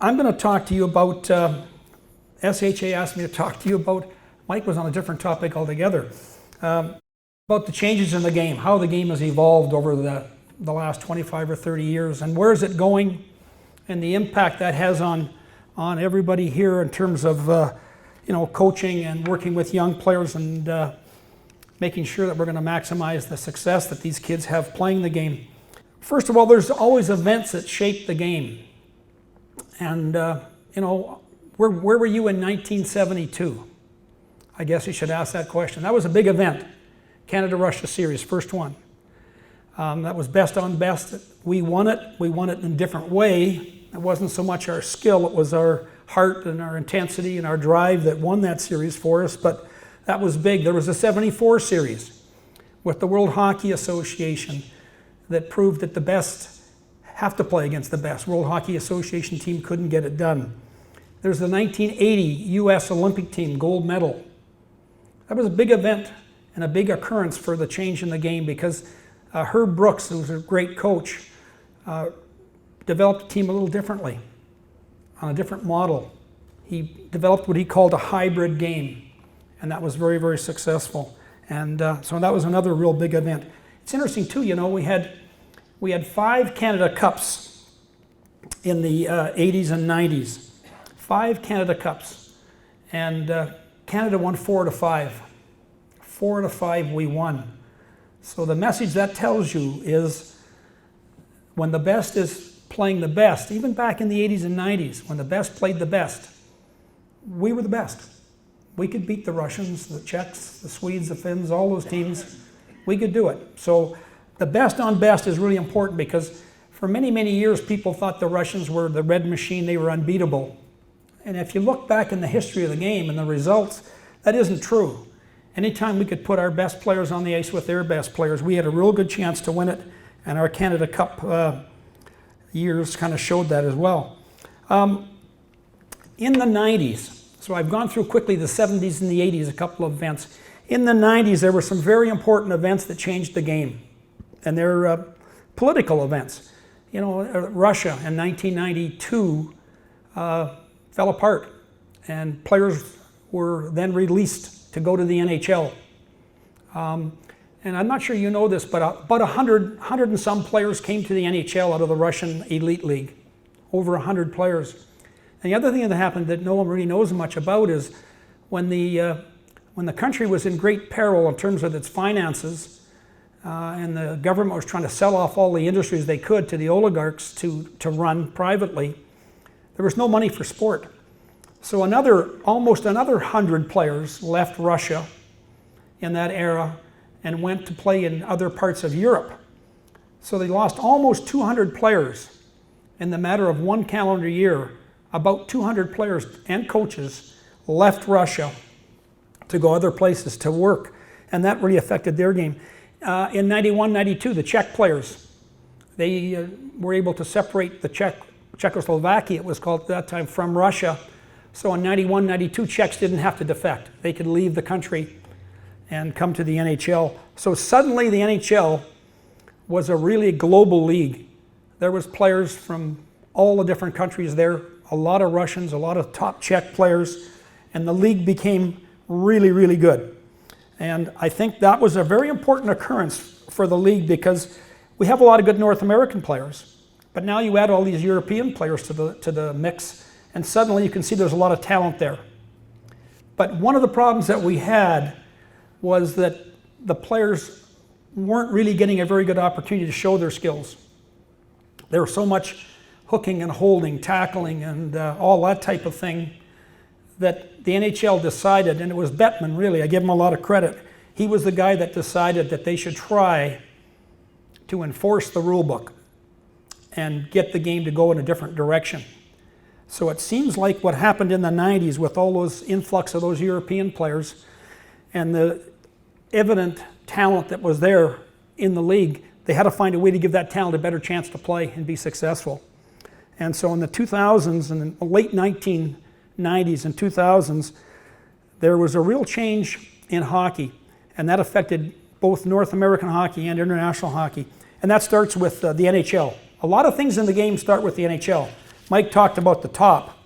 I'm going to talk to you about, SHA asked me to talk to you about, Mike was on a different topic altogether, about the changes in the game, how the game has evolved over the last 25 or 30 years, and where is it going, and the impact that has on everybody here in terms of coaching and working with young players and making sure that we're going to maximize the success that these kids have playing the game. First of all, there's always events that shape the game. And, where were you in 1972? I guess you should ask that question. That was a big event. Canada-Russia series, first one. That was best on best. We won it. We won it in a different way. It wasn't so much our skill, it was our heart and our intensity and our drive that won that series for us, but that was big. There was a 74 series with the World Hockey Association that proved that the best have to play against the best. World Hockey Association team couldn't get it done. There's the 1980 U.S. Olympic team gold medal. That was a big event and a big occurrence for the change in the game because Herb Brooks, who was a great coach, developed the team a little differently, on a different model. He developed what he called a hybrid game, and that was very, very successful. And so that was another real big event. It's interesting too, we had 5 Canada Cups in the 80s and 90s. 5 Canada Cups. And Canada won 4 out of 5. 4 out of 5 we won. So the message that tells you is when the best is playing the best, even back in the 80s and 90s, when the best played the best, we were the best. We could beat the Russians, the Czechs, the Swedes, the Finns, all those teams. We could do it. So the best on best is really important because for many, many years people thought the Russians were the red machine, they were unbeatable. And if you look back in the history of the game and the results, that isn't true. Anytime we could put our best players on the ice with their best players, we had a real good chance to win it, and our Canada Cup years kind of showed that as well. In the 90s, so I've gone through quickly the 70s and the 80s, a couple of events. In the 90s, there were some very important events that changed the game, and they're political events. Russia in 1992 fell apart, and players were then released to go to the NHL. And I'm not sure you know this, but about 100 and some players came to the NHL out of the Russian Elite League. Over 100 players. And the other thing that happened that no one really knows much about is when the country was in great peril in terms of its finances, and the government was trying to sell off all the industries they could to the oligarchs to run privately, there was no money for sport. So almost another 100 players left Russia in that era and went to play in other parts of Europe. So they lost almost 200 players in the matter of one calendar year. About 200 players and coaches left Russia to go other places to work, and that really affected their game. In 91, 92, the Czech players, they were able to separate the Czechoslovakia, it was called at that time, from Russia. So in 91, 92, Czechs didn't have to defect. They could leave the country and come to the NHL. So suddenly the NHL was a really global league. There was players from all the different countries there, a lot of Russians, a lot of top Czech players, and the league became really, really good. And I think that was a very important occurrence for the league because we have a lot of good North American players, but now you add all these European players to the mix, and suddenly you can see there's a lot of talent there. But one of the problems that we had was that the players weren't really getting a very good opportunity to show their skills. There was so much hooking and holding, tackling, and all that type of thing that the NHL decided, and it was Bettman really, I give him a lot of credit. He was the guy that decided that they should try to enforce the rule book and get the game to go in a different direction. So it seems like what happened in the 90s with all those influx of those European players and the evident talent that was there in the league, they had to find a way to give that talent a better chance to play and be successful. And so in the 2000s and the late 1990s and 2000s, there was a real change in hockey, and that affected both North American hockey and international hockey. And that starts with the NHL. A lot of things in the game start with the NHL. Mike talked about the top,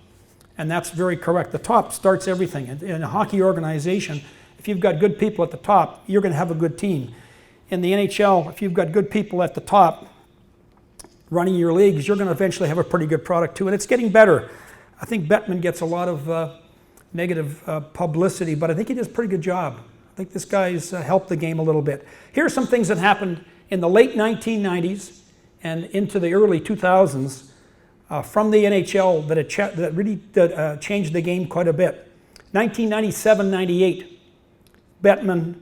and that's very correct. The top starts everything. In a hockey organization, if you've got good people at the top, you're going to have a good team. In the NHL, if you've got good people at the top running your leagues, you're going to eventually have a pretty good product too, and it's getting better. I think Bettman gets a lot of negative publicity, but I think he does a pretty good job. I think this guy's helped the game a little bit. Here are some things that happened in the late 1990s and into the early 2000s from the NHL that really changed the game quite a bit. 1997-98, Bettman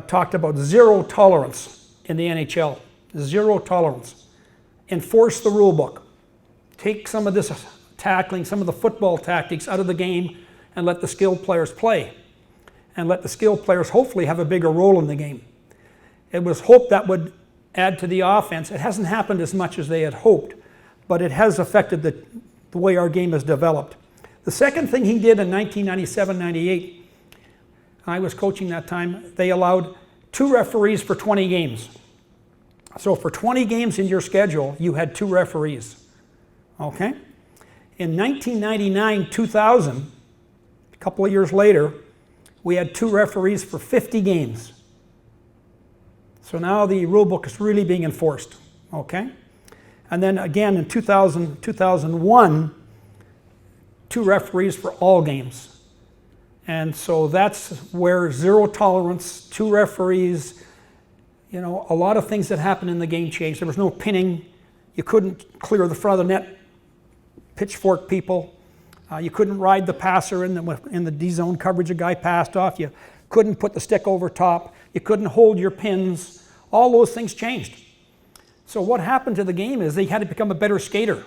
talked about zero tolerance in the NHL. Zero tolerance. Enforce the rule book. Take some of this tackling, some of the football tactics out of the game and let the skilled players play. And let the skilled players hopefully have a bigger role in the game. It was hoped that would add to the offense. It hasn't happened as much as they had hoped, but it has affected the way our game has developed. The second thing he did in 1997-98, I was coaching that time, they allowed 2 referees for 20 games. So for 20 games in your schedule, you had 2 referees. Okay? In 1999-2000, a couple of years later, we had 2 referees for 50 games. So now the rule book is really being enforced. Okay? And then again in 2001, 2 referees for all games. And so that's where zero tolerance, 2 referees, you know, a lot of things that happened in the game changed. There was no pinning. You couldn't clear the front of the net, pitchfork people. You couldn't ride the passer in the D-zone coverage. A guy passed off. You couldn't put the stick over top. You couldn't hold your pins. All those things changed. So what happened to the game is they had to become a better skater,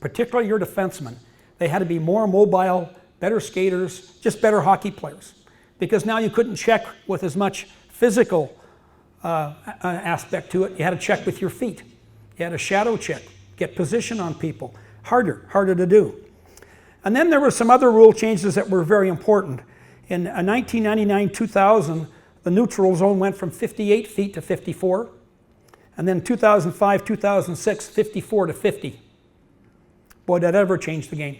particularly your defensemen. They had to be more mobile, better skaters, just better hockey players. Because now you couldn't check with as much physical aspect to it. You had to check with your feet. You had to shadow check, get position on people. Harder to do. And then there were some other rule changes that were very important. In 1999-2000, the neutral zone went from 58 feet to 54. And then 2005-2006, 54 to 50. Boy, that ever changed the game.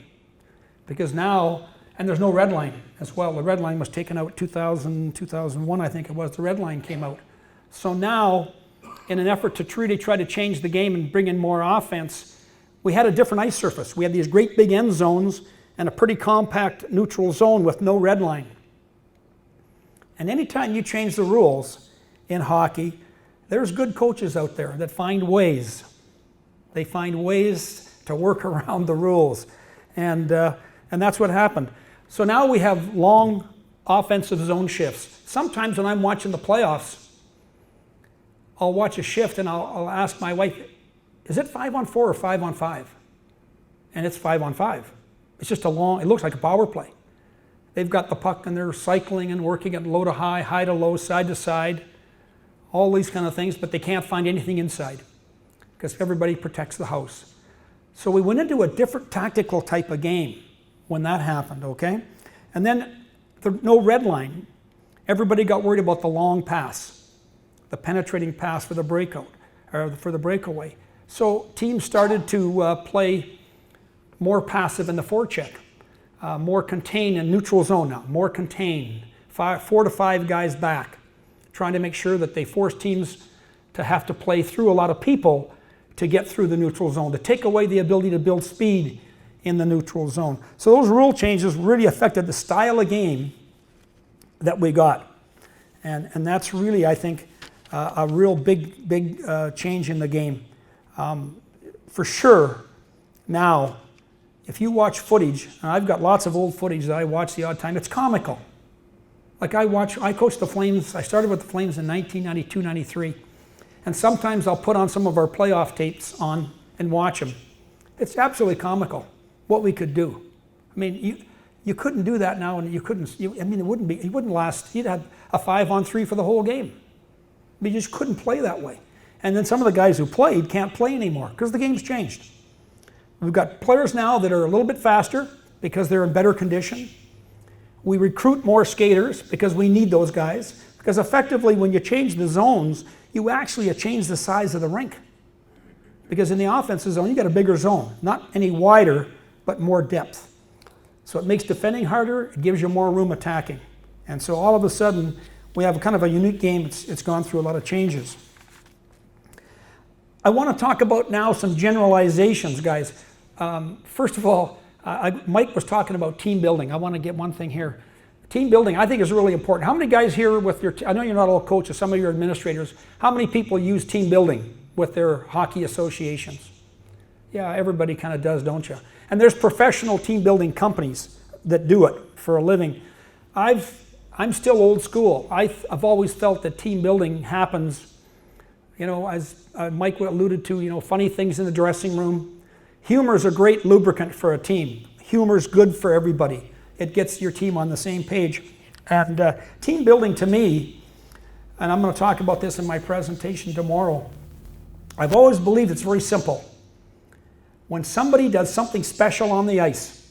Because now, and there's no red line as well. The red line was taken out 2001, I think it was. The red line came out. So now, in an effort to really try to change the game and bring in more offense, we had a different ice surface. We had these great big end zones and a pretty compact neutral zone with no red line. And anytime you change the rules in hockey, there's good coaches out there that find ways. They find ways to work around the rules. And that's what happened. So now we have long offensive zone shifts. Sometimes when I'm watching the playoffs, I'll watch a shift and I'll ask my wife, is it 5-on-4 or 5-on-5? And it's 5-on-5. It's just it looks like a power play. They've got the puck and they're cycling and working at low to high, high to low, side to side, all these kind of things, but they can't find anything inside because everybody protects the house. So we went into a different tactical type of game when that happened, okay? And then no red line. Everybody got worried about the long pass, the penetrating pass for the breakout, or for the breakaway. So teams started to play more passive in the forecheck, more contained in neutral zone now, more contained, 4 to 5 guys back, trying to make sure that they force teams to have to play through a lot of people to get through the neutral zone, to take away the ability to build speed in the neutral zone. So those rule changes really affected the style of game that we got. And that's really, I think, a real big change in the game. For sure, now, if you watch footage, and I've got lots of old footage that I watch the odd time, it's comical. Like I coached the Flames, I started with the Flames in 1992-93, and sometimes I'll put on some of our playoff tapes on and watch them. It's absolutely comical what we could do. I mean, you couldn't do that now, and you wouldn't last. You'd have a 5-on-3 for the whole game. I mean, you just couldn't play that way. And then some of the guys who played can't play anymore because the game's changed. We've got players now that are a little bit faster because they're in better condition. We recruit more skaters because we need those guys. Because effectively, when you change the zones, you actually change the size of the rink. Because in the offensive zone, you got a bigger zone. Not any wider, but more depth. So it makes defending harder, it gives you more room attacking. And so all of a sudden, we have kind of a unique game. It's gone through a lot of changes. I want to talk about now some generalizations, guys. First of all, Mike was talking about team building. I want to get one thing here. Team building, I think, is really important. How many guys here with your, I know you're not all coaches, some of your administrators, how many people use team building with their hockey associations? Yeah, everybody kind of does, don't you? And there's professional team building companies that do it for a living. I'm still old school. I've always felt that team building happens, you know, as Mike alluded to, you know, funny things in the dressing room. Humor is a great lubricant for a team. Humor is good for everybody. It gets your team on the same page. And team building to me, and I'm going to talk about this in my presentation tomorrow, I've always believed it's very simple. When somebody does something special on the ice,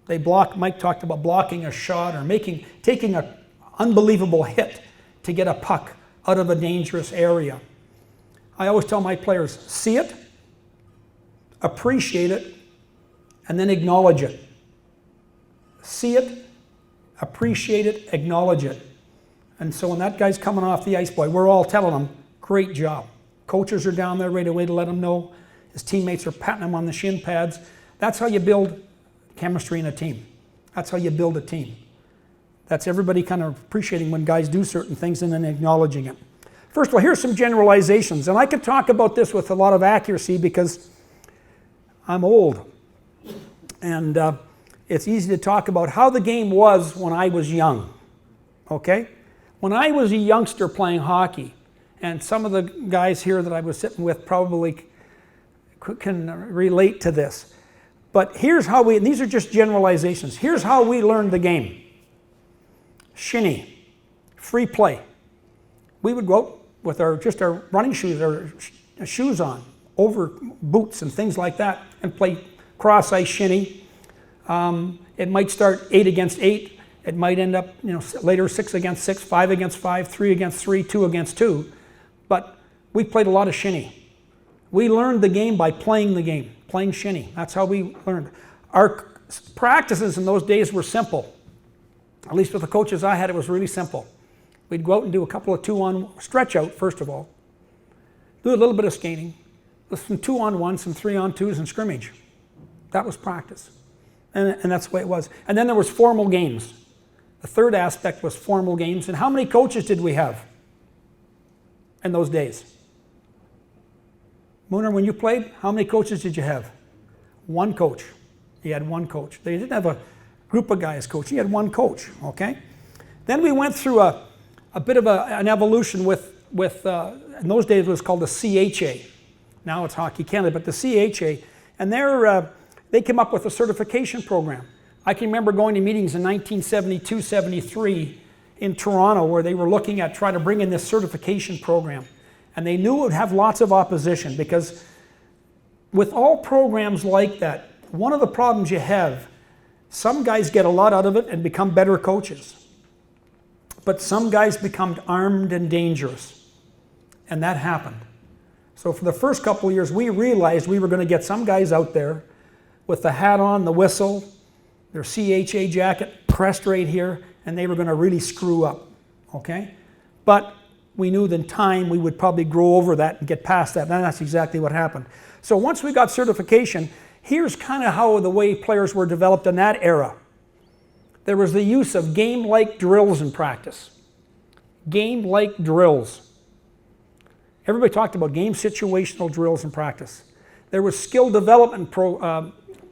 they block, Mike talked about blocking a shot or taking an unbelievable hit to get a puck out of a dangerous area. I always tell my players, see it, appreciate it, and then acknowledge it. See it, appreciate it, acknowledge it. And so when that guy's coming off the ice, boy, we're all telling him, great job. Coaches are down there right away to let him know. His teammates are patting him on the shin pads. That's how you build chemistry in a team. That's how you build a team. That's everybody kind of appreciating when guys do certain things and then acknowledging it. First of all, here's some generalizations. And I could talk about this with a lot of accuracy because I'm old. And it's easy to talk about how the game was when I was young. Okay? When I was a youngster playing hockey, and some of the guys here that I was sitting with probably can relate to this. But here's how and these are just generalizations. Here's how we learned the game. Shinny, free play. We would go out with our running shoes, our shoes on, over boots and things like that, and play cross-ice shinny. It might start 8 against 8. It might end up, you know, later 6 against 6, 5 against 5, 3 against 3, 2 against 2. But we played a lot of shinny. We learned the game by playing the game, playing shinny. That's how we learned. Our practices in those days were simple. At least with the coaches I had, it was really simple. We'd go out and do a couple of 2-on stretch out, first of all. Do a little bit of skating. Some 2-on-1, some 3-on-2s and scrimmage. That was practice. And that's the way it was. And then there was formal games. The third aspect was formal games. And how many coaches did we have in those days? Mooner, when you played, how many coaches did you have? One coach. You had one coach. They didn't have a group of guys coaching. You had one coach, okay? Then we went through a bit of an evolution with in those days it was called the CHA. Now it's Hockey Canada, but the CHA. And they came up with a certification program. I can remember going to meetings in 1972, 73 in Toronto where they were looking at trying to bring in this certification program. And they knew it would have lots of opposition because with all programs like that, one of the problems you have, some guys get a lot out of it and become better coaches. But some guys become armed and dangerous. And that happened. So for the first couple of years, we realized we were going to get some guys out there with the hat on, the whistle, their CHA jacket pressed right here, and they were going to really screw up, okay? But we knew that in time we would probably grow over that and get past that, and that's exactly what happened. So once we got certification, here's kind of how the way players were developed in that era. There was the use of game-like drills in practice. Game-like drills. Everybody talked about game situational drills in practice. There was skill development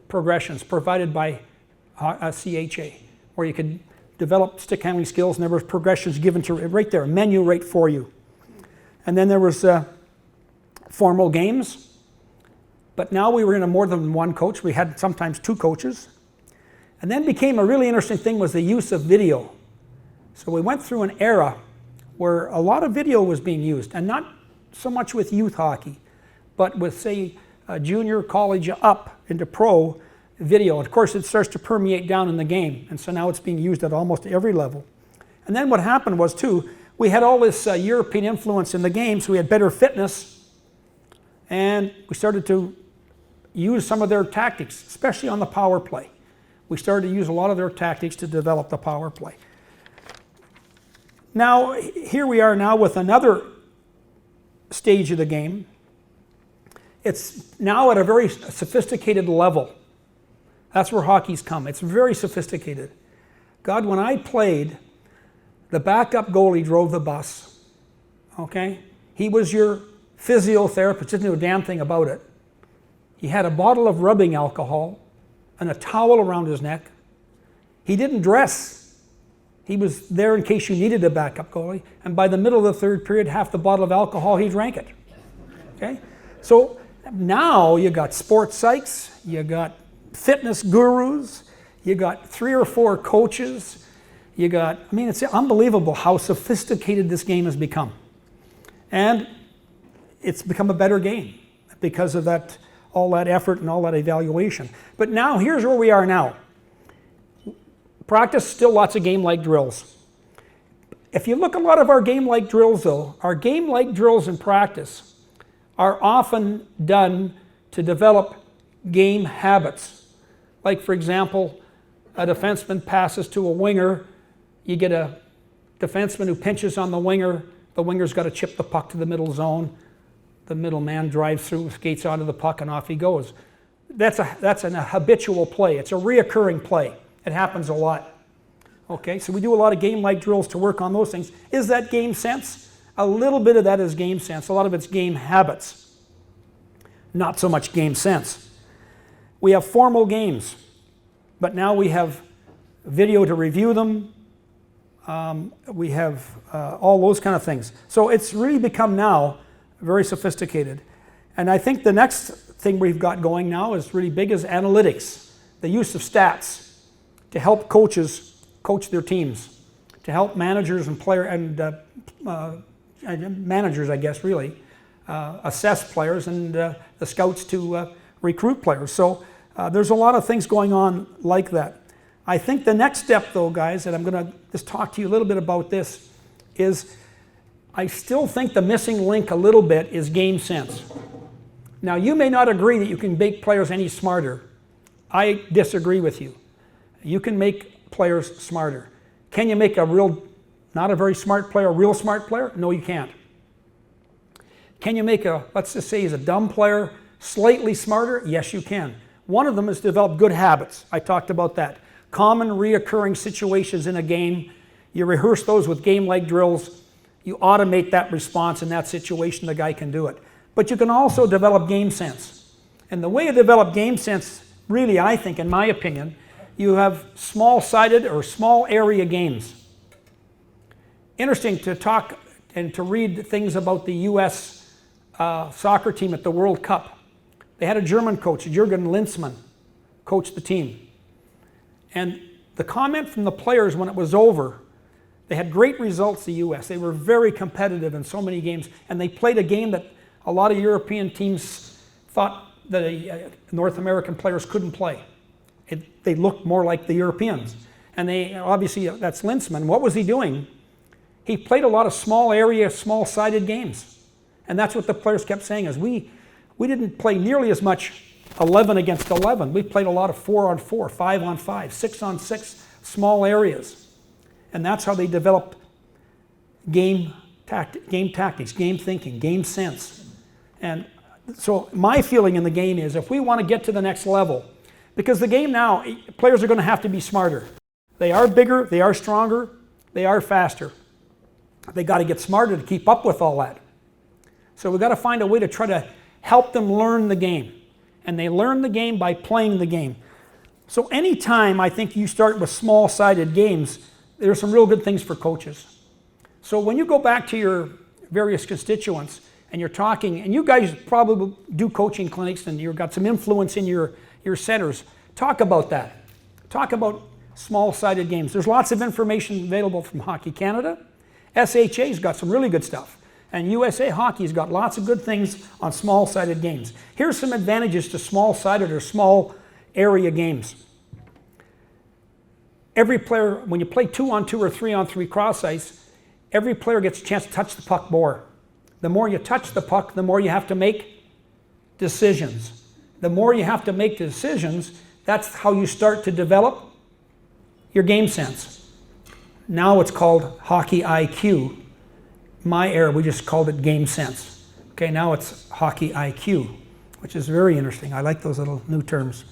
progressions provided by CHA, where you could develop stick handling skills, and there were progressions given to right there, a menu right for you. And then there was formal games, but now we were in a more than one coach. We had sometimes two coaches. And then became a really interesting thing was the use of video. So we went through an era where a lot of video was being used, and not so much with youth hockey, but with, say, junior, college up into pro video. Of course, it starts to permeate down in the game, and so now it's being used at almost every level. And then what happened was, too, we had all this European influence in the game, so we had better fitness, and we started to use some of their tactics, especially on the power play. We started to use a lot of their tactics to develop the power play. Now, here we are now with another stage of the game. It's now at a very sophisticated level. That's where hockey's come. It's very sophisticated. God, when I played, the backup goalie drove the bus. Okay? He was your physiotherapist, didn't know a damn thing about it. He had a bottle of rubbing alcohol and a towel around his neck. He didn't dress. He was there in case you needed a backup goalie. And by the middle of the third period, half the bottle of alcohol, he drank it. Okay? So now you got sports psychs, you got fitness gurus, you got 3 or 4 coaches, you got, I mean, it's unbelievable how sophisticated this game has become. And it's become a better game because of that, all that effort and all that evaluation. But now, here's where we are now. Practice, still lots of game-like drills. If you look at a lot of our game-like drills, though, our game-like drills in practice are often done to develop game habits. Like, for example, a defenseman passes to a winger, you get a defenseman who pinches on the winger's got to chip the puck to the middle zone, the middle man drives through, skates onto the puck, and off he goes. That's an habitual play. It's a reoccurring play. It happens a lot. Okay, so we do a lot of game-like drills to work on those things. Is that game sense? A little bit of that is game sense. A lot of it's game habits. Not so much game sense. We have formal games, but now we have video to review them. We have all those kind of things. So it's really become now very sophisticated. And I think the next thing we've got going now is really big is analytics, the use of stats to help coaches coach their teams, to help managers and managers, I guess, really, assess players and the scouts to recruit players. So there's a lot of things going on like that. I think the next step, though, guys, and I'm going to just talk to you a little bit about this, is I still think the missing link a little bit is game sense. Now, you may not agree that you can make players any smarter. I disagree with you. You can make players smarter. Can you make not a very smart player, a real smart player? No, you can't. Can you make let's just say he's a dumb player, slightly smarter? Yes, you can. One of them is develop good habits. I talked about that. Common reoccurring situations in a game. You rehearse those with game-like drills. You automate that response in that situation, the guy can do it. But you can also develop game sense. And the way you develop game sense, really, I think, in my opinion, you have small-sided or small area games. Interesting to talk and to read things about the U.S. Soccer team at the World Cup. They had a German coach, Jürgen Linzmann, coach the team. And the comment from the players when it was over, they had great results, the U.S. They were very competitive in so many games, and they played a game that a lot of European teams thought that North American players couldn't play. They looked more like the Europeans. And they, obviously, that's Linzmann. What was he doing? He played a lot of small area, small-sided games. And that's what the players kept saying is we didn't play nearly as much 11 against 11. We played a lot of 4-on-4, 5-on-5, 6-on-6, small areas. And that's how they developed game tactics, game thinking, game sense. And so my feeling in the game is if we want to get to the next level, because the game now, players are going to have to be smarter. They are bigger, they are stronger, they are faster. They got to get smarter to keep up with all that. So we've got to find a way to try to help them learn the game. And they learn the game by playing the game. So anytime I think you start with small-sided games, there's some real good things for coaches. So when you go back to your various constituents and you're talking, and you guys probably do coaching clinics and you've got some influence in your centers, talk about that. Talk about small-sided games. There's lots of information available from Hockey Canada. SHA's got some really good stuff. And USA Hockey's got lots of good things on small-sided games. Here's some advantages to small-sided or small area games. Every player, when you play 2-on-2 or 3-on-3 cross ice, every player gets a chance to touch the puck more. The more you touch the puck, the more you have to make decisions. The more you have to make decisions, that's how you start to develop your game sense. Now it's called hockey IQ. My era, we just called it game sense. Okay, now it's hockey IQ, which is very interesting. I like those little new terms.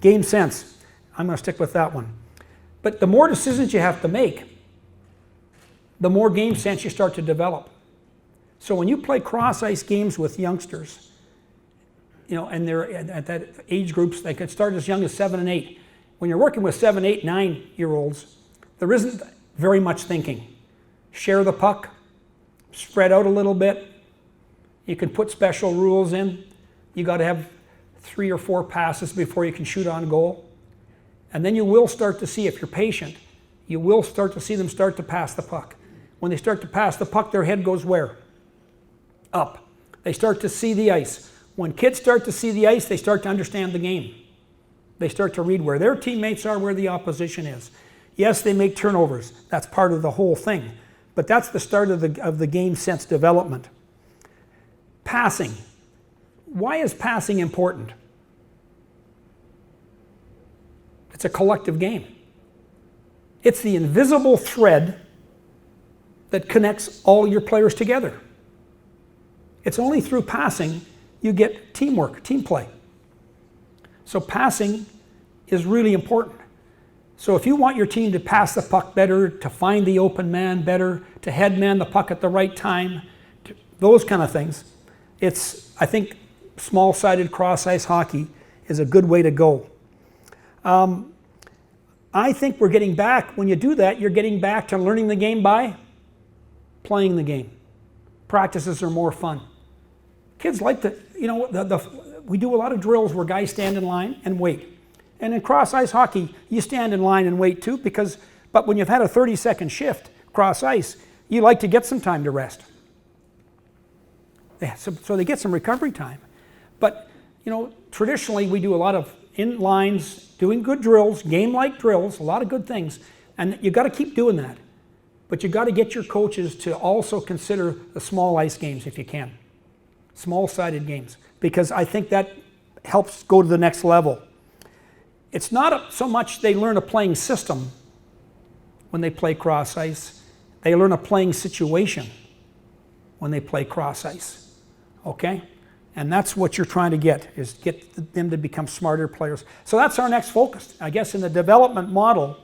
Game sense, I'm going to stick with that one. But the more decisions you have to make, the more game sense you start to develop. So when you play cross-ice games with youngsters, and they're at that age groups, they could start as young as 7 and 8. When you're working with 7, 8, 9-year-olds, there isn't very much thinking. Share the puck, spread out a little bit. You can put special rules in. You got to have 3 or 4 passes before you can shoot on goal. And then you will start to see, if you're patient, you will start to see them start to pass the puck. When they start to pass the puck, their head goes where? Up. They start to see the ice. When kids start to see the ice, they start to understand the game. They start to read where their teammates are, where the opposition is. Yes, they make turnovers. That's part of the whole thing. But that's the start of the game sense development. Passing. Why is passing important? It's a collective game. It's the invisible thread that connects all your players together. It's only through passing you get teamwork, team play. So passing is really important. So if you want your team to pass the puck better, to find the open man better, to head man the puck at the right time, those kind of things, I think small-sided cross-ice hockey is a good way to go. I think we're getting back, when you do that, you're getting back to learning the game by playing the game. Practices are more fun. Kids like to, we do a lot of drills where guys stand in line and wait. And in cross-ice hockey, you stand in line and wait too, but when you've had a 30-second shift cross-ice, you like to get some time to rest. Yeah, so they get some recovery time. But, traditionally we do a lot of in lines, doing good drills, game-like drills, a lot of good things. And you got to keep doing that. But you got to get your coaches to also consider the small ice games if you can. Small-sided games, because I think that helps go to the next level. It's not so much they learn a playing system when they play cross-ice. They learn a playing situation when they play cross-ice, okay? And that's what you're trying to get, is get them to become smarter players. So that's our next focus. I guess in the development model,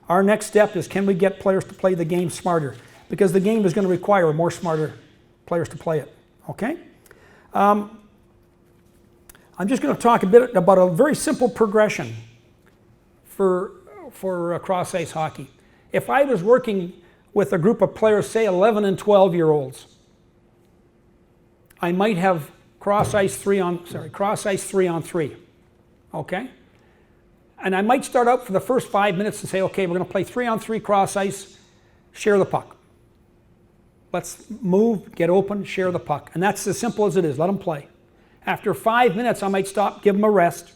our next step is, can we get players to play the game smarter? Because the game is going to require more smarter players to play it, okay? I'm just going to talk a bit about a very simple progression for cross-ice hockey. If I was working with a group of players, say 11 and 12-year-olds, I might have cross-ice 3 on 3, okay? And I might start out for the first 5 minutes and say, okay, we're going to play 3-on-3 cross-ice, share the puck. Let's move, get open, share the puck. And that's as simple as it is. Let them play. After 5 minutes, I might stop, give them a rest,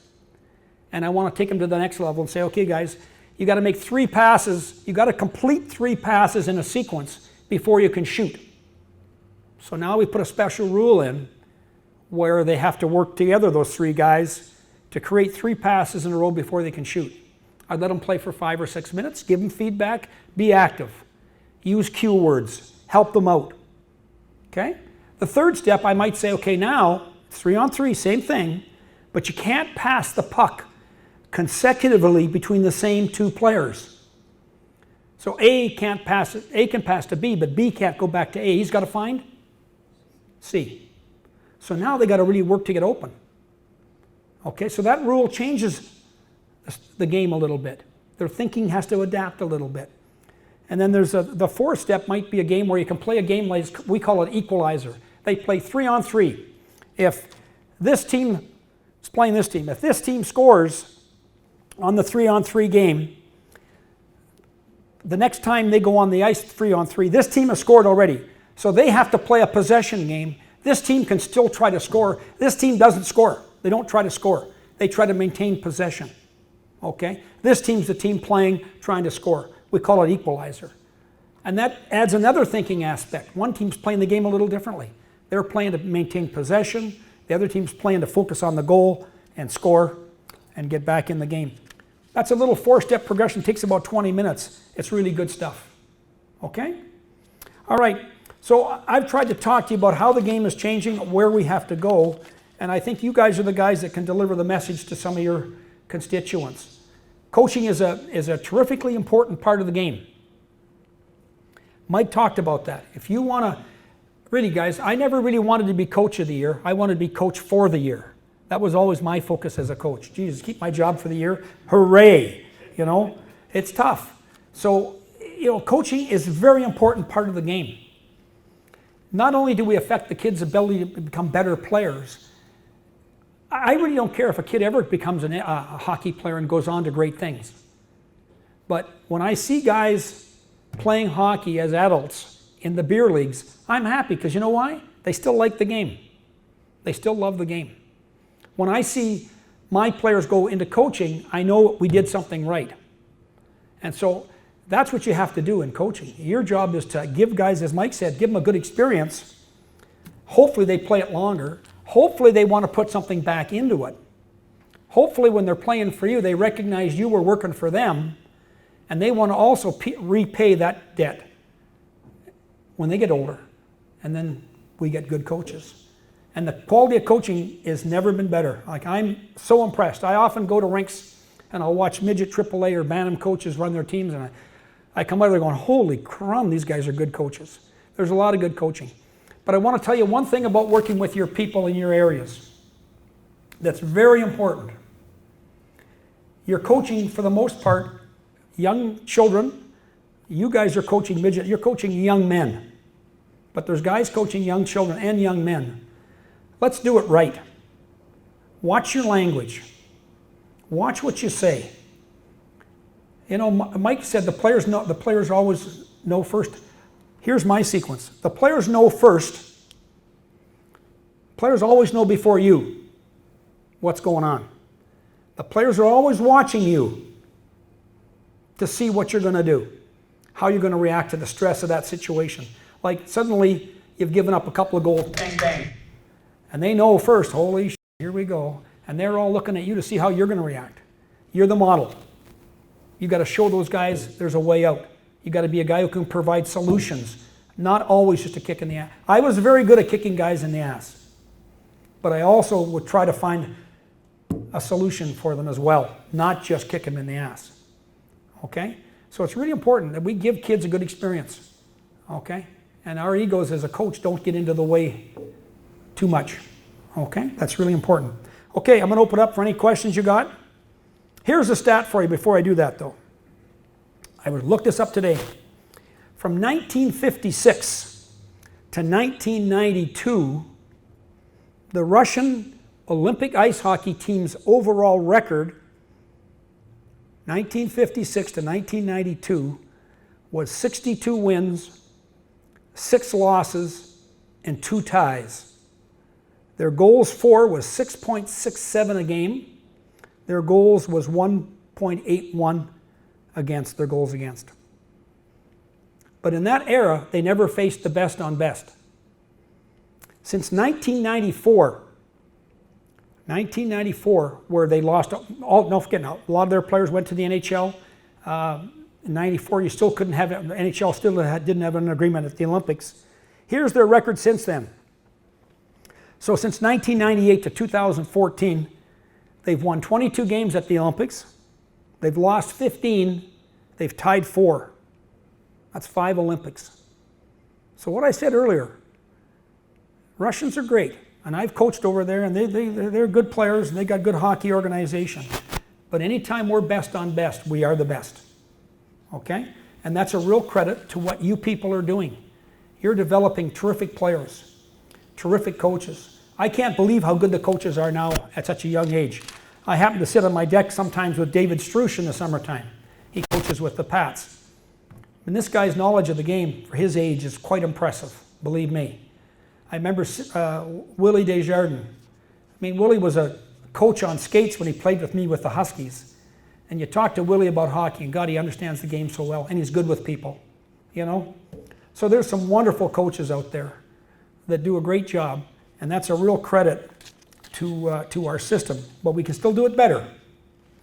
and I want to take them to the next level and say, okay, guys, you got to make 3 passes. You got to complete 3 passes in a sequence before you can shoot. So now we put a special rule in where they have to work together, those 3 guys, to create 3 passes in a row before they can shoot. I'd let them play for 5 or 6 minutes, give them feedback, be active, use cue words, help them out, okay? The third step, I might say, okay, now, 3-on-3, same thing, but you can't pass the puck consecutively between the same 2 players. So A can pass to B, but B can't go back to A. He's got to find C. So now they got to really work to get open. Okay, so that rule changes the game a little bit. Their thinking has to adapt a little bit. And then there's the fourth step might be a game where you can play a game like, we call it equalizer. They play 3-on-3. If this team is playing this team, if this team scores on the 3-on-3 game, the next time they go on the ice 3-on-3, this team has scored already. So they have to play a possession game. This team can still try to score. This team doesn't score. They don't try to score. They try to maintain possession. Okay? This team's the team playing, trying to score. We call it equalizer. And that adds another thinking aspect. One team's playing the game a little differently. They're playing to maintain possession. The other team's playing to focus on the goal and score and get back in the game. That's a little 4-step progression. It takes about 20 minutes. It's really good stuff. Okay? All right. So I've tried to talk to you about how the game is changing, where we have to go, and I think you guys are the guys that can deliver the message to some of your constituents. Coaching is a terrifically important part of the game. Mike talked about that. If you want to, really guys, I never really wanted to be coach of the year. I wanted to be coach for the year. That was always my focus as a coach. Jesus, keep my job for the year. Hooray! You know, it's tough. So, coaching is a very important part of the game. Not only do we affect the kids' ability to become better players, I really don't care if a kid ever becomes a hockey player and goes on to great things. But when I see guys playing hockey as adults in the beer leagues, I'm happy because you know why? They still like the game. They still love the game. When I see my players go into coaching, I know we did something right. And so that's what you have to do in coaching. Your job is to give guys, as Mike said, give them a good experience. Hopefully they play it longer. Hopefully they want to put something back into it. Hopefully when they're playing for you, they recognize you were working for them, and they want to also repay that debt when they get older. And then we get good coaches. And the quality of coaching has never been better. Like, I'm so impressed. I often go to rinks and I'll watch midget AAA or Bantam coaches run their teams, and I come out of there going, holy crumb, these guys are good coaches. There's a lot of good coaching. But I want to tell you one thing about working with your people in your areas that's very important. You're coaching, for the most part, young children. You guys are coaching midget. You're coaching young men. But there's guys coaching young children and young men. Let's do it right. Watch your language. Watch what you say. Mike said the players always know first. Here's my sequence. The players know first. Players always know before you what's going on. The players are always watching you to see what you're going to do, how you're going to react to the stress of that situation. Like suddenly you've given up a couple of goals, bang, bang. And they know first, holy shit, here we go. And they're all looking at you to see how you're going to react. You're the model. You've got to show those guys there's a way out. You've got to be a guy who can provide solutions, not always just a kick in the ass. I was very good at kicking guys in the ass, but I also would try to find a solution for them as well, not just kick them in the ass. Okay? So it's really important that we give kids a good experience. Okay? And our egos as a coach don't get into the way too much. Okay? That's really important. Okay, I'm going to open up for any questions you got. Here's a stat for you before I do that, though. I looked this up today. From 1956 to 1992, the Russian Olympic ice hockey team's overall record, 1956 to 1992, was 62 wins, 6 losses, and 2 ties. Their goals for was 6.67 a game. Their goals was 1.81 against their goals against. But in that era, they never faced the best on best. Since 1994, where they lost all, no, forget now, a lot of their players went to the NHL. In 94, you still couldn't have, NHL still didn't have an agreement at the Olympics. Here's their record since then. So since 1998 to 2014, they've won 22 games at the Olympics. They've lost 15. They've tied 4. That's 5 Olympics. So what I said earlier, Russians are great. And I've coached over there, and they're good players, and they got good hockey organization. But anytime we're best on best, we are the best. Okay? And that's a real credit to what you people are doing. You're developing terrific players, terrific coaches. I can't believe how good the coaches are now at such a young age. I happen to sit on my deck sometimes with David Strush in the summertime. He coaches with the Pats. And this guy's knowledge of the game for his age is quite impressive, believe me. I remember Willie Desjardins. I mean, Willie was a coach on skates when he played with me with the Huskies. And you talk to Willie about hockey, and God, he understands the game so well, and he's good with people, you know? So there's some wonderful coaches out there that do a great job, and that's a real credit to our system, but we can still do it better.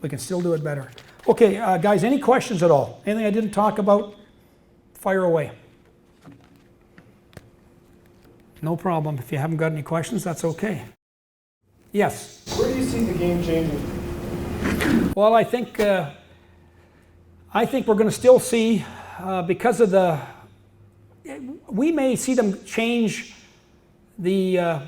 We can still do it better. Okay, guys, any questions at all? Anything I didn't talk about? Fire away. No problem. If you haven't got any questions, that's okay. Yes? Where do you see the game changing? Well, I think we're going to still see, because of we may see them change the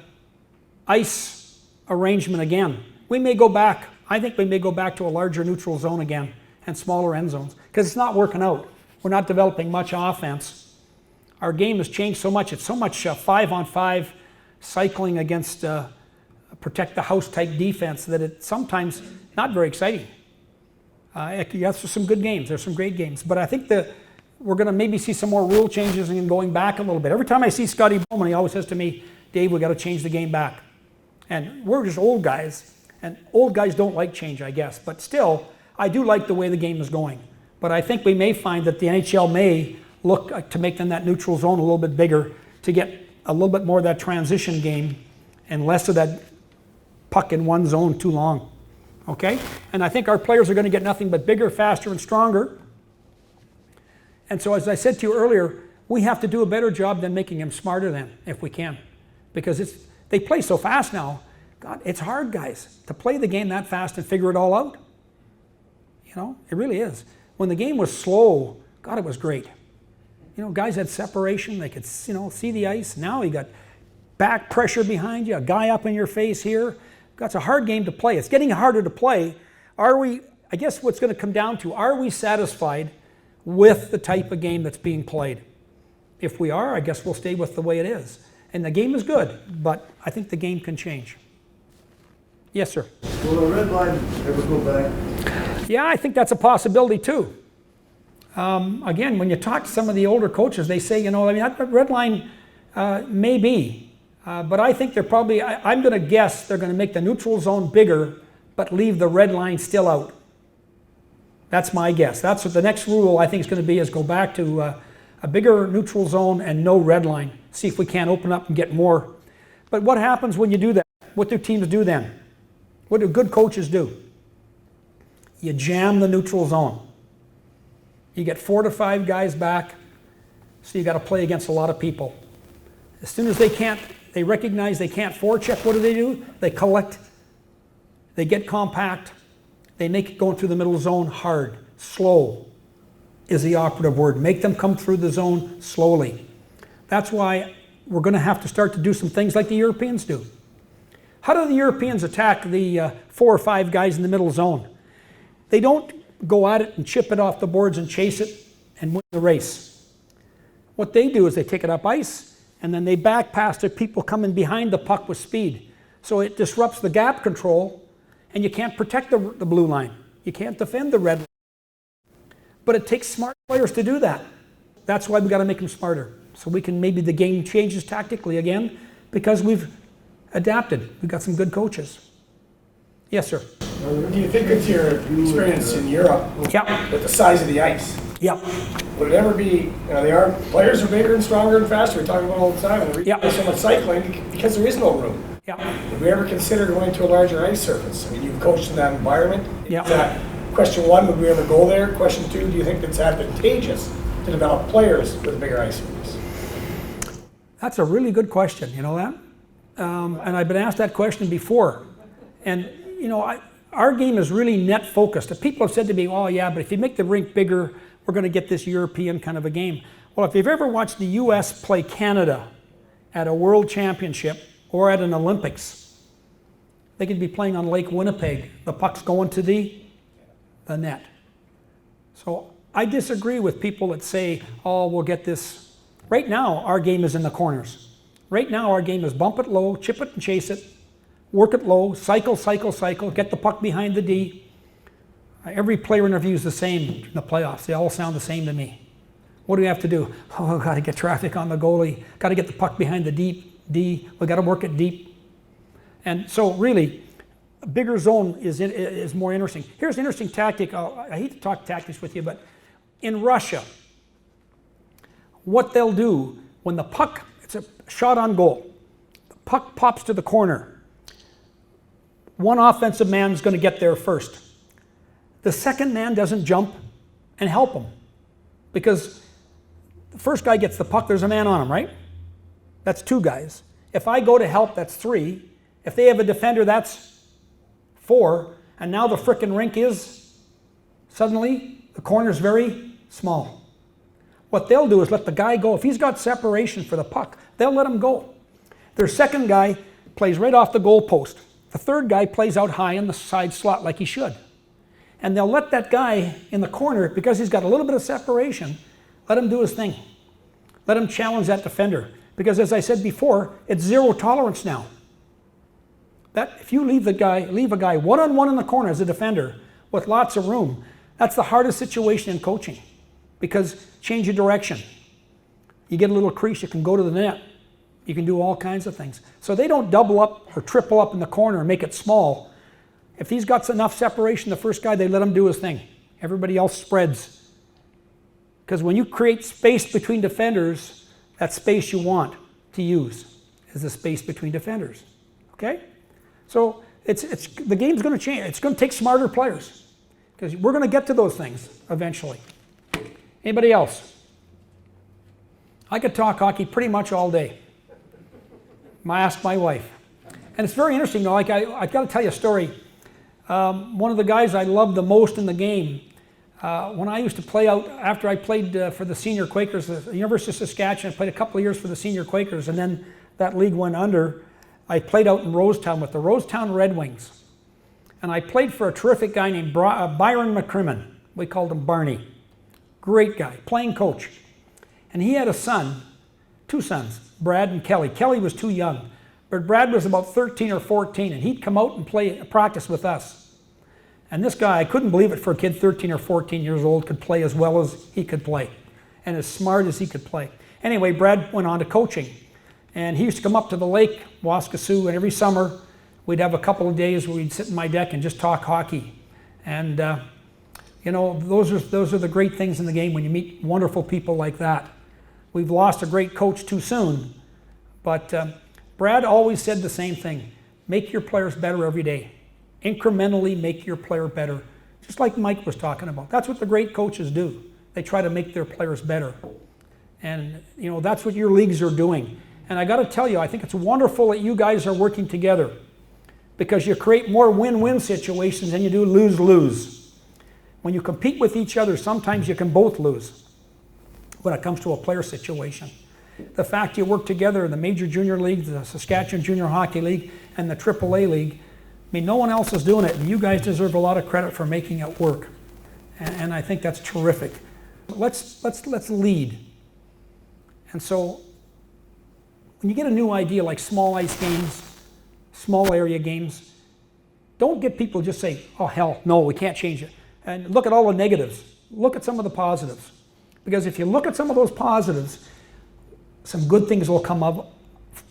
ice arrangement again. We may go back, I think we may go back to a larger neutral zone again and smaller end zones, because it's not working out. We're not developing much offense. Our game has changed so much. It's so much 5-on-5 cycling against protect the house type defense that it's sometimes not very exciting. Yes, there's some good games. There's some great games. But I think that we're going to maybe see some more rule changes and going back a little bit. Every time I see Scotty Bowman, he always says to me, Dave, we got to change the game back. And we're just old guys. And old guys don't like change, I guess. But still, I do like the way the game is going. But I think we may find that the NHL may look to make them that neutral zone a little bit bigger to get a little bit more of that transition game and less of that puck in one zone too long. Okay? And I think our players are going to get nothing but bigger, faster, and stronger. And so as I said to you earlier, we have to do a better job than making them smarter then, if we can. Because they play so fast now. God, it's hard, guys, to play the game that fast and figure it all out. You know, it really is. When the game was slow, God, it was great. You know, guys had separation. They could, you know, see the ice. Now you got back pressure behind you, a guy up in your face here. That's a hard game to play. It's getting harder to play. I guess what's going to come down to, are we satisfied with the type of game that's being played? If we are, I guess we'll stay with the way it is. And the game is good, but I think the game can change. Yes, sir? Will the red line ever go back? Yeah, I think that's a possibility too. Again, when you talk to some of the older coaches, they say, you know, I mean, that red line may be. But I think they're probably, I'm going to guess they're going to make the neutral zone bigger, but leave the red line still out. That's my guess. That's what the next rule I think is going to be, is go back to a bigger neutral zone and no red line. See if we can't open up and get more. But what happens when you do that? What do teams do then? What do good coaches do? You jam the neutral zone. You get 4 to 5 guys back, so you got to play against a lot of people. As soon as they recognize they can't forecheck, what do? They collect, they get compact, they make it going through the middle zone hard. Slow is the operative word. Make them come through the zone slowly. That's why we're going to have to start to do some things like the Europeans do. How do the Europeans attack the 4 or 5 guys in the middle zone? They don't go at it and chip it off the boards and chase it and win the race. What they do is they take it up ice and then they back pass to people coming behind the puck with speed. So it disrupts the gap control and you can't protect the blue line. You can't defend the red line. But it takes smart players to do that. That's why we've got to make them smarter. So we can, maybe the game changes tactically again because we've adapted. We've got some good coaches. Yes, sir. Do you think with your experience in Europe, Yeah. with the size of the ice, Yeah. would it ever be, you know, players are bigger and stronger and faster, we talk about it all the time, and there's so much cycling because there is no room. Yeah. Would we ever consider going to a larger ice surface? I mean, you've coached in that environment. Yeah. Is that, question 1, would we ever go there? Question 2, do you think it's advantageous to develop players with a bigger ice surface? That's a really good question, you know that? And I've been asked that question before. And, you know, our game is really net focused. People have said to me, oh yeah, but if you make the rink bigger, we're going to get this European kind of a game. Well, if you've ever watched the US play Canada at a World Championship or at an Olympics, they could be playing on Lake Winnipeg. The puck's going to the net. So I disagree with people that say, oh, we'll get this. Right now, our game is in the corners. Right now, our game is bump it low, chip it and chase it, work it low, cycle, cycle, cycle, get the puck behind the D. Every player interview is the same in the playoffs. They all sound the same to me. What do we have to do? Oh, got to get traffic on the goalie. Got to get the puck behind the D. We got to work it deep. And so really, a bigger zone is more interesting. Here's an interesting tactic. I hate to talk tactics with you, but in Russia, what they'll do when the puck, it's a shot on goal, the puck pops to the corner, one offensive man is going to get there first. The second man doesn't jump and help him because the first guy gets the puck, there's a man on him, right? That's 2 guys. If I go to help, that's 3. If they have a defender, that's 4. And now the frickin' rink is, suddenly, the corner's very small. What they'll do is let the guy go. If he's got separation for the puck, they'll let him go. Their second guy plays right off the goal post. The third guy plays out high in the side slot like he should. And they'll let that guy in the corner, because he's got a little bit of separation, let him do his thing. Let him challenge that defender. Because as I said before, it's 0 tolerance now. That if you leave a guy one-on-one in the corner as a defender with lots of room, that's the hardest situation in coaching. Because change your direction. You get a little crease, you can go to the net. You can do all kinds of things. So they don't double up or triple up in the corner and make it small. If he's got enough separation, the first guy, they let him do his thing. Everybody else spreads. Because when you create space between defenders, that space you want to use is the space between defenders. Okay? So the game's going to change. It's going to take smarter players. Because we're going to get to those things eventually. Anybody else? I could talk hockey pretty much all day. Ask my wife. And it's very interesting, though. Like I've got to tell you a story. One of the guys I loved the most in the game, when I used to play out, after I played for the senior Quakers, the University of Saskatchewan, I played a couple of years for the senior Quakers, and then that league went under. I played out in Rosetown with the Rosetown Red Wings. And I played for a terrific guy named Byron McCrimmon. We called him Barney. Great guy, playing coach. And he had a son, 2 sons, Brad and Kelly. Kelly was too young, but Brad was about 13 or 14, and he'd come out and practice with us. And this guy, I couldn't believe it for a kid 13 or 14 years old could play as well as he could play, and as smart as he could play. Anyway, Brad went on to coaching, and he used to come up to the lake, Waskesiu, and every summer we'd have a couple of days where we'd sit in my deck and just talk hockey. And you know, those are the great things in the game when you meet wonderful people like that. We've lost a great coach too soon, but Brad always said the same thing. Make your players better every day. Incrementally make your player better. Just like Mike was talking about. That's what the great coaches do. They try to make their players better. And you know, that's what your leagues are doing. And I got to tell you, I think it's wonderful that you guys are working together because you create more win-win situations than you do lose-lose. When you compete with each other, sometimes you can both lose when it comes to a player situation. The fact you work together in the major junior league, the Saskatchewan Junior Hockey League, and the AAA League, I mean, no one else is doing it, and you guys deserve a lot of credit for making it work. And I think that's terrific. Let's lead. And so, when you get a new idea like small ice games, small area games, don't get people just say, oh hell, no, we can't change it. And look at all the negatives. Look at some of the positives. Because if you look at some of those positives, some good things will come out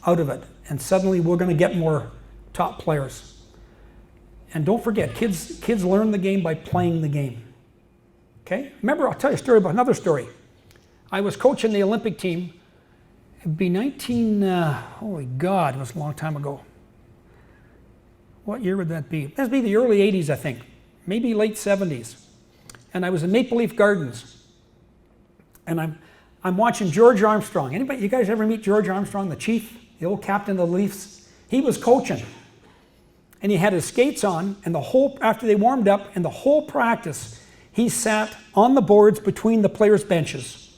of it. And suddenly we're going to get more top players. And don't forget, kids learn the game by playing the game. Okay? Remember, I'll tell you a story about another story. I was coaching the Olympic team. It'd be holy God, it was a long time ago. What year would that be? That'd be the early 80s, I think. Maybe late 70s. And I was in Maple Leaf Gardens. And I'm watching George Armstrong. Anybody, you guys ever meet George Armstrong, the chief, the old captain of the Leafs? He was coaching. And he had his skates on, and after they warmed up, and the whole practice, he sat on the boards between the players' benches.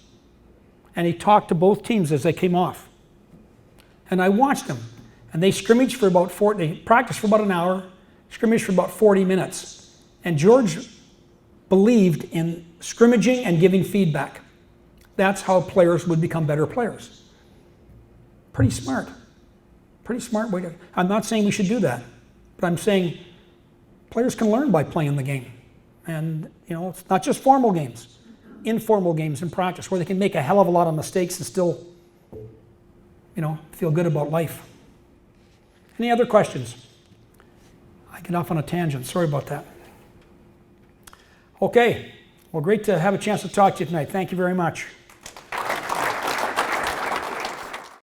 And he talked to both teams as they came off. And I watched them. And they scrimmaged for they practiced for about an hour, scrimmaged for about 40 minutes. And George believed in scrimmaging and giving feedback. That's how players would become better players. Pretty smart. Pretty smart way to... I'm not saying we should do that. But I'm saying players can learn by playing the game. And, you know, it's not just formal games. Informal games in practice where they can make a hell of a lot of mistakes and still, you know, feel good about life. Any other questions? I get off on a tangent. Sorry about that. Okay. Well, great to have a chance to talk to you tonight. Thank you very much.